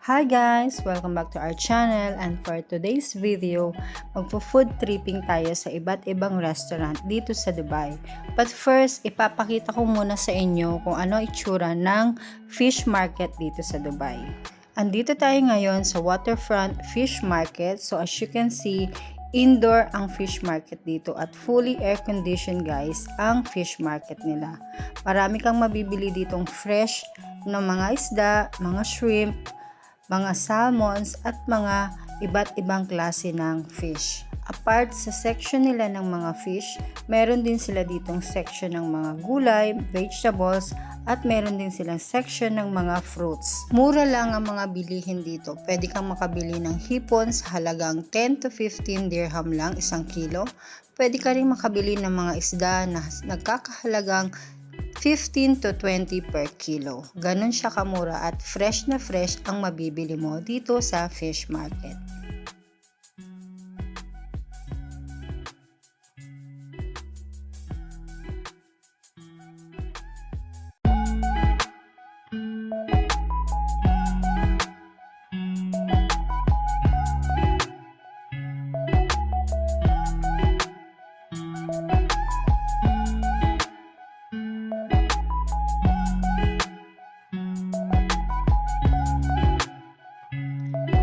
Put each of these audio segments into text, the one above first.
Hi guys! Welcome back to our channel, and for today's video, magpo-food tripping tayo sa iba't ibang restaurant dito sa Dubai. But first, ipapakita ko muna sa inyo kung ano itsura ng fish market dito sa Dubai. Andito tayo ngayon sa Waterfront Fish Market. So as you can see, indoor ang fish market dito at fully air-conditioned guys ang fish market nila. Marami kang mabibili ditong fresh na mga isda, mga shrimp, mga salmons at mga iba't ibang klase ng fish. Apart sa section nila ng mga fish, meron din sila ditong section ng mga gulay, vegetables, at meron din silang section ng mga fruits. Mura lang ang mga bilihin dito. Pwede kang makabili ng hipon sa halagang 10 to 15 dirham lang isang kilo. Pwede ka rin makabili ng mga isda na nagkakahalagang 15 to 20 per kilo. Ganun siya kamura at fresh na fresh ang mabibili mo dito sa fish market.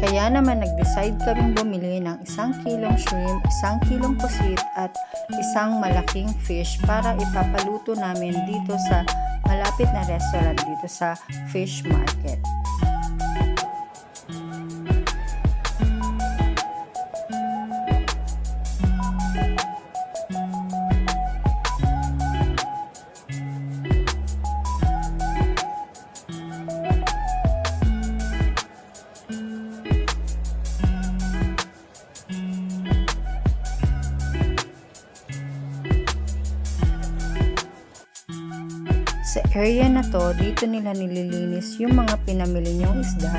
Kaya naman nag-decide kaming bumili ng 1 kilong shrimp, 1 kilong pusit at isang malaking fish para ipapaluto namin dito sa malapit na restaurant dito sa fish market. Sa area na to, dito nila nililinis yung mga pinamili nyong isda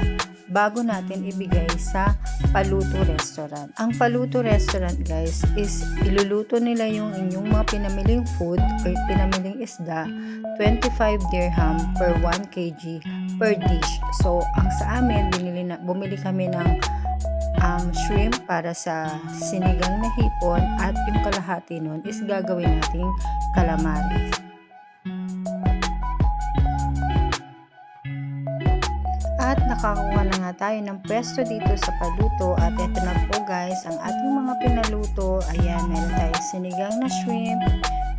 bago natin ibigay sa Paluto Restaurant. Ang Paluto Restaurant guys is iluluto nila yung inyong mga pinamiling food o pinamiling isda 25 dirham per 1 kg per dish. So ang sa amin, bumili kami ng shrimp para sa sinigang na hipon at yung kalahati nun is gagawin nating calamari. At nakakuha na nga tayo ng pwesto dito sa paluto at ito na po guys ang ating mga pinaluto. Ayan, meron tayong sinigang na shrimp,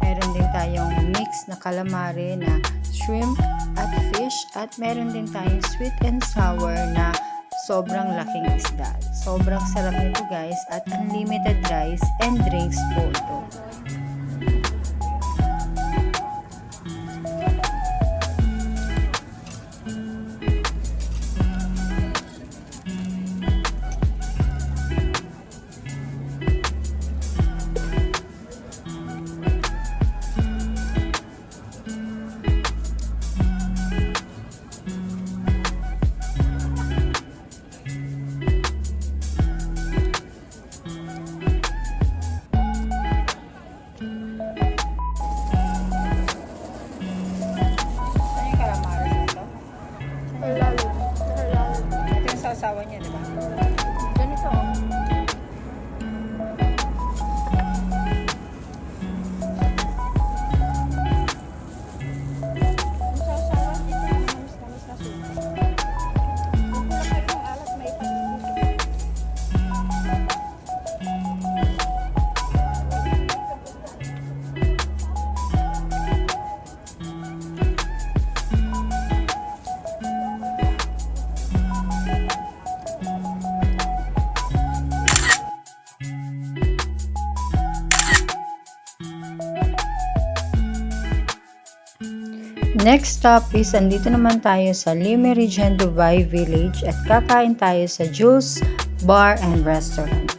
meron din tayong mix na calamari na shrimp at fish, at meron din tayong sweet and sour na sobrang laking isda. Sobrang sarap nito guys at unlimited rice and drinks po ito. Asawa niya, di ba? Ganito. Next stop is andito naman tayo sa Le Méridien Dubai Village at kakain tayo sa Jules Bar and Restaurant.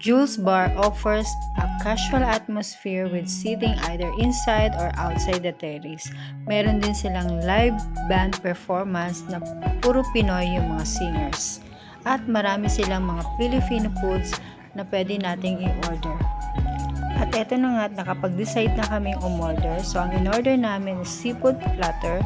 Jules Bar offers a casual atmosphere with seating either inside or outside the terrace. Meron din silang live band performance na puro Pinoy yung mga singers. At marami silang mga Filipino foods na pwede nating i-order. At eto na nga, nakapag-decide na kaming umorder. So, ang in-order namin is seafood platter,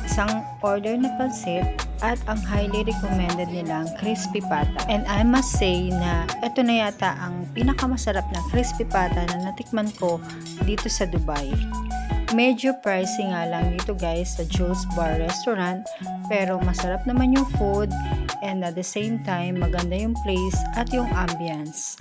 isang order na pansit, at ang highly recommended nilang crispy pata. And I must say na ito na yata ang pinakamasarap na crispy pata na natikman ko dito sa Dubai. Medyo pricey nga lang dito guys sa Jules Bar Restaurant, pero masarap naman yung food and at the same time maganda yung place at yung ambience.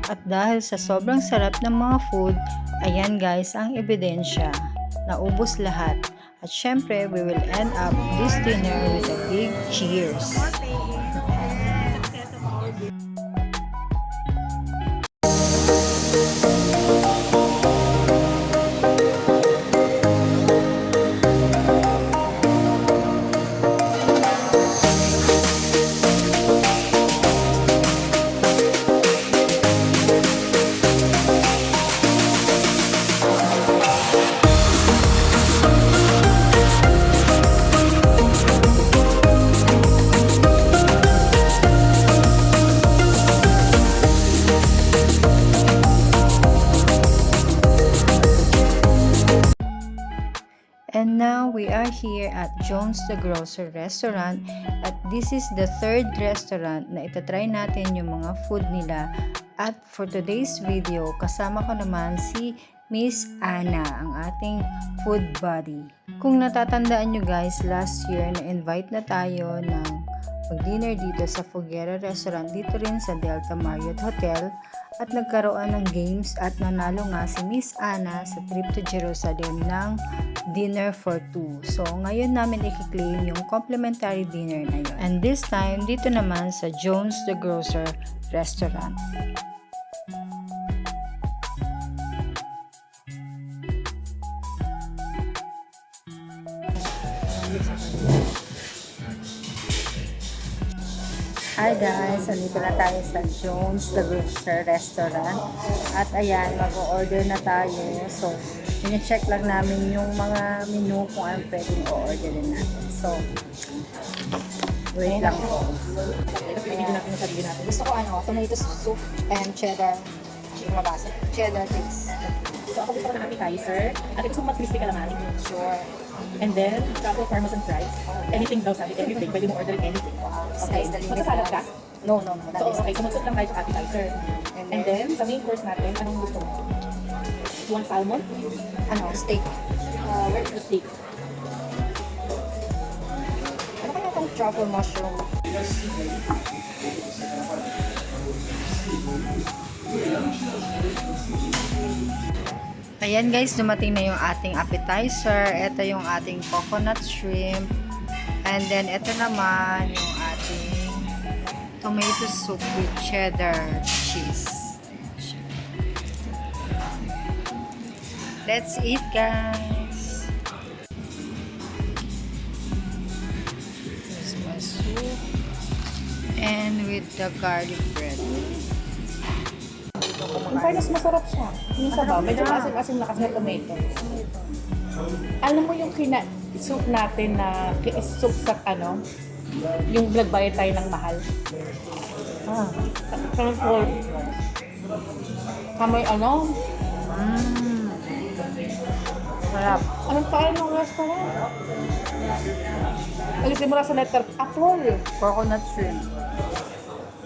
At dahil sa sobrang sarap ng mga food, ayan guys ang ebidensya. Naubos lahat. At syempre, we will end up this dinner with a big cheers. And now we are here at Jones the Grocer Restaurant at this is the third restaurant na itatry natin yung mga food nila. At for today's video, kasama ko naman si Miss Ana, ang ating food buddy. Kung natatandaan nyo guys, last year na-invite na tayo ng mag-dinner dito sa Foguera Restaurant dito rin sa Delta Marriott Hotel at nagkaroon ng games at nanalo nga si Miss Ana sa trip to Jerusalem ng dinner for two. So ngayon namin i-claim yung complimentary dinner na yun. And this time, dito naman sa Jones the Grocer Restaurant. Hi guys! Andito na tayo sa Jones the Grocer Restaurant. At ayan, mag-order na tayo. So, check lang namin yung mga menu kung ano pwedeng o-orderin natin. So, wait lang po. Ibigin natin yung sarili natin. Gusto ko tomato soup and cheddar. Yung mabasa. Cheddar taste. So ako gusto ko ng appetizer. At gusto ko mag-crispy calamari. Sure. And then, truffle parmesan fries. Anything daw sabi, everything. Pwede mo order anything. Okay. Magsasalad ka? No. So, okay. So, mag-soup lang tayo sa appetizer. And then, sa main course natin, anong gusto mo? You want salmon? Steak. Where's the steak? Ano kaya itong truffle mushroom? Ayan guys, dumating na yung ating appetizer. Ito yung ating coconut shrimp. And then, ito naman yung ating tomato soup with cheddar cheese. Let's eat guys! Here's my soup. And with the garlic bread. In fairness, masarap siya. Yung sabaw, medyo asim-asim na kasi na tomato. Alam mo yung soup natin na soup sa yung nagbayad tayo ng mahal. Transfer. Kamay Sarap. Anong tayo ng restaurant? Alisin mo na sa letter, apple. Coconut shrimp.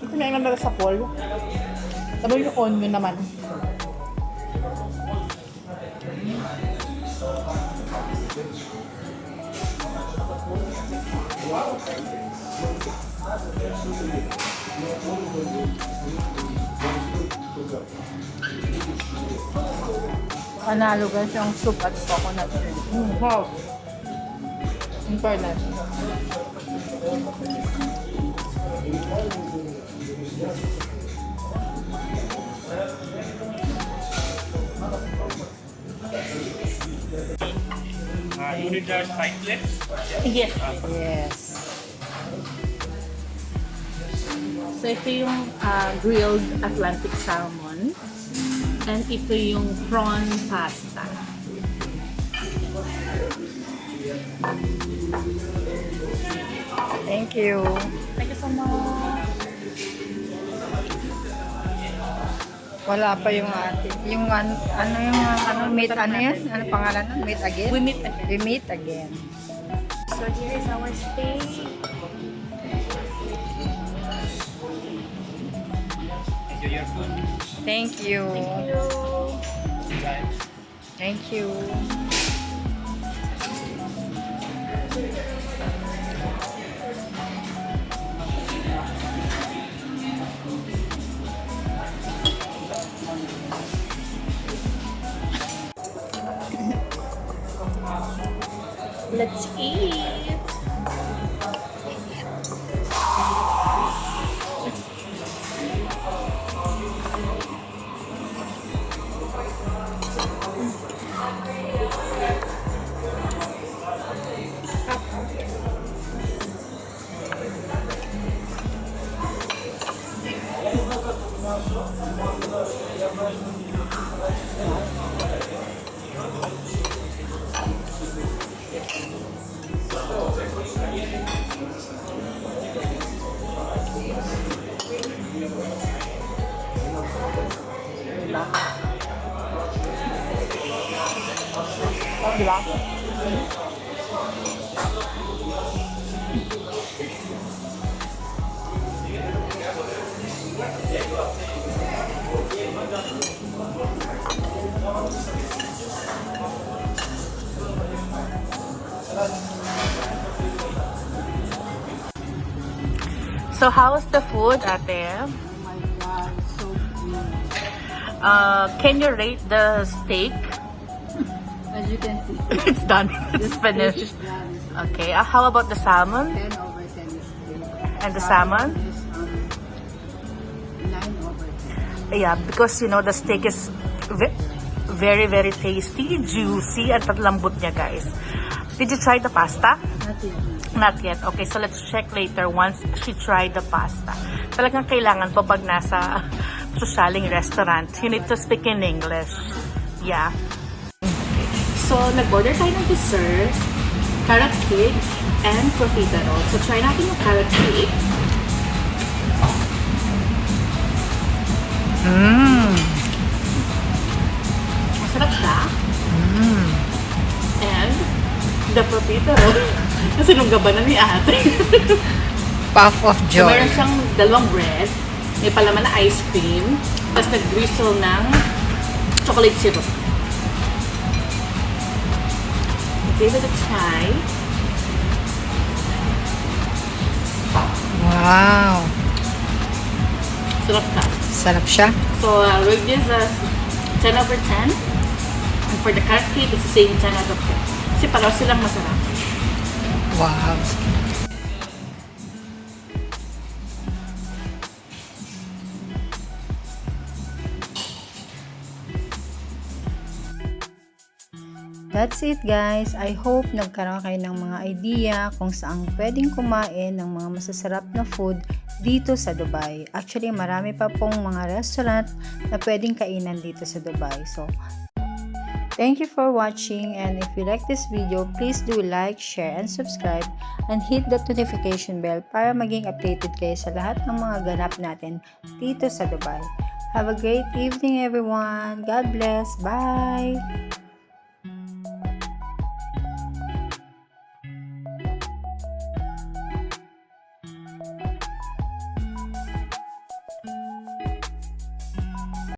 Ito na yung sa apple. Sabi yung onion naman. Panalo guys yung soup at coconut drink. Wow. In fairness. You need the side plates? Yes. Yes. So ito yung grilled Atlantic salmon. And ito yung prawn pasta. Thank you. Thank you so much. Wala pa yung ating, yung meet ano yan? Ano pangalan nun? Meet again? We meet again. We meet again. So here is our stay. Enjoy your food. Thank you. Guys. Thank you. Let's eat. Diba? So how's the food, ate? Oh my God, so good. Can you rate the steak? As you can see, It's done. It's finished. Okay. How about the salmon 10 over 10 is good. and the salmon? Is 9 over 10. Yeah, because you know the steak is very very tasty, juicy, at lambot niya, guys. Did you try the pasta? Not yet. Not yet. Okay, so let's check later once she tried the pasta. Talagang kailangan po pag nasa sosyaling restaurant, you need to speak in English. Yeah. So, nag-order tayo ng dessert, carrot cake, and profiterole. So, try natin yung carrot cake. Masarap siya. And the profiterole, kasi nung gabanan ni ate. Puff of So, joy. meron siyang dalawang bread, may palaman na ice cream, tapos nag-drizzle ng chocolate syrup. Give it a try. Wow. Sarap ka. Sarap siya. So, rate this as 10 over 10. And for the carrot cake, it's the same 10 out of 10. Kasi pareho silang masarap. Wow. That's it guys. I hope nagkaroon kayo ng mga idea kung saan pwedeng kumain ng mga masasarap na food dito sa Dubai. Actually, marami pa pong mga restaurant na pwedeng kainan dito sa Dubai. So, thank you for watching, and if you like this video, please do like, share, and subscribe, and hit the notification bell para maging updated kayo sa lahat ng mga ganap natin dito sa Dubai. Have a great evening everyone. God bless. Bye!